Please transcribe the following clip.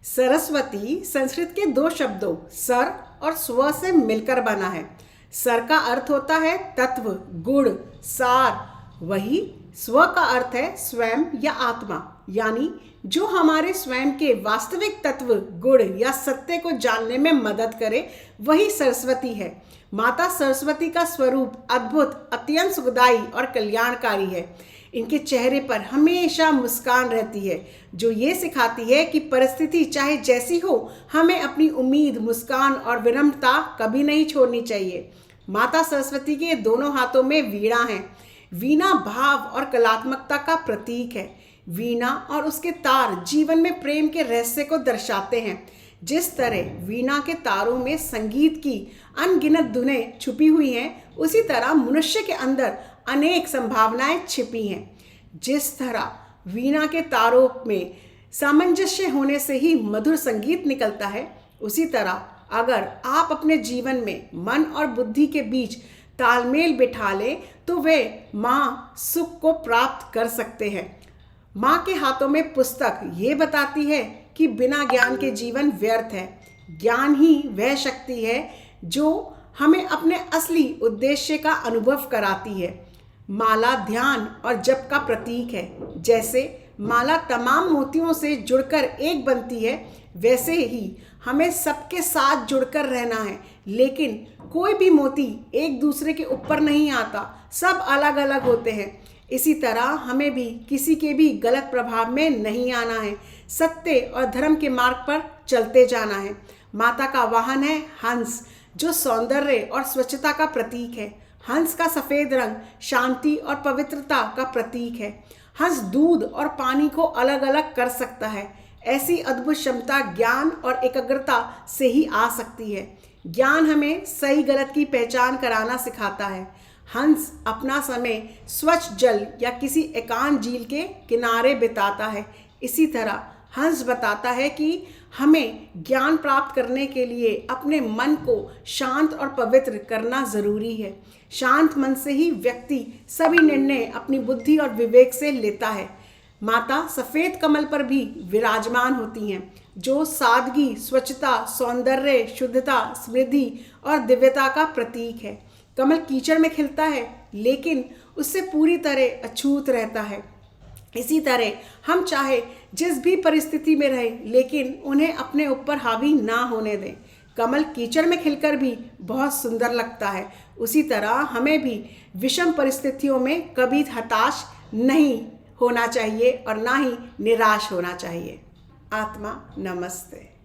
सरस्वती संस्कृत के दो शब्दों सर और स्व से मिलकर बना है। सर का अर्थ होता है तत्व, गुण, सार। वही स्व का अर्थ है स्वयं या आत्मा, यानी जो हमारे स्वयं के वास्तविक तत्व, गुण या सत्य को जानने में मदद करे, वही सरस्वती है। माता सरस्वती का स्वरूप अद्भुत, अत्यंत सुखदायी और कल्याणकारी है। इनके चेहरे पर हमेशा मुस्कान रहती है, जो ये सिखाती है कि परिस्थिति चाहे जैसी हो, हमें अपनी उम्मीद, मुस्कान और विनम्रता कभी नहीं छोड़नी चाहिए। माता सरस्वती के दोनों हाथों में वीणा है। वीणा भाव और कलात्मकता का प्रतीक है। वीणा और उसके तार जीवन में प्रेम के रहस्य को दर्शाते हैं। जिस तरह वीणा के तारों में संगीत की अनगिनत धुनें छुपी हुई हैं, उसी तरह मनुष्य के अंदर अनेक संभावनाएं छिपी हैं। जिस तरह वीणा के तारों में सामंजस्य होने से ही मधुर संगीत निकलता है, उसी तरह अगर आप अपने जीवन में मन और बुद्धि के बीच तालमेल बिठा लें, तो वे माँ सुख को प्राप्त कर सकते हैं। माँ के हाथों में पुस्तक ये बताती है कि बिना ज्ञान के जीवन व्यर्थ है। ज्ञान ही वह शक्ति है जो हमें अपने असली उद्देश्य का अनुभव कराती है। माला ध्यान और जप का प्रतीक है। जैसे माला तमाम मोतियों से जुड़कर एक बनती है, वैसे ही हमें सबके साथ जुड़कर रहना है। लेकिन कोई भी मोती एक दूसरे के ऊपर नहीं आता, सब अलग अलग होते हैं। इसी तरह हमें भी किसी के भी गलत प्रभाव में नहीं आना है। सत्य और धर्म के मार्ग पर चलते जाना है। माता का वाहन है हंस, जो सौंदर्य और स्वच्छता का प्रतीक है। हंस का सफ़ेद रंग शांति और पवित्रता का प्रतीक है। हंस दूध और पानी को अलग अलग कर सकता है। ऐसी अद्भुत क्षमता ज्ञान और एकाग्रता से ही आ सकती है। ज्ञान हमें सही गलत की पहचान कराना सिखाता है। हंस अपना समय स्वच्छ जल या किसी एकांत झील के किनारे बिताता है। इसी तरह हंस बताता है कि हमें ज्ञान प्राप्त करने के लिए अपने मन को शांत और पवित्र करना जरूरी है। शांत मन से ही व्यक्ति सभी निर्णय अपनी बुद्धि और विवेक से लेता है। माता सफ़ेद कमल पर भी विराजमान होती हैं, जो सादगी, स्वच्छता, सौंदर्य, शुद्धता, समृद्धि और दिव्यता का प्रतीक है। कमल कीचड़ में खिलता है, लेकिन उससे पूरी तरह अछूत रहता है। इसी तरह हम चाहे जिस भी परिस्थिति में रहें, लेकिन उन्हें अपने ऊपर हावी ना होने दें। कमल कीचड़ में खिलकर भी बहुत सुंदर लगता है। उसी तरह हमें भी विषम परिस्थितियों में कभी हताश नहीं होना चाहिए और ना ही निराश होना चाहिए। आत्मा नमस्ते।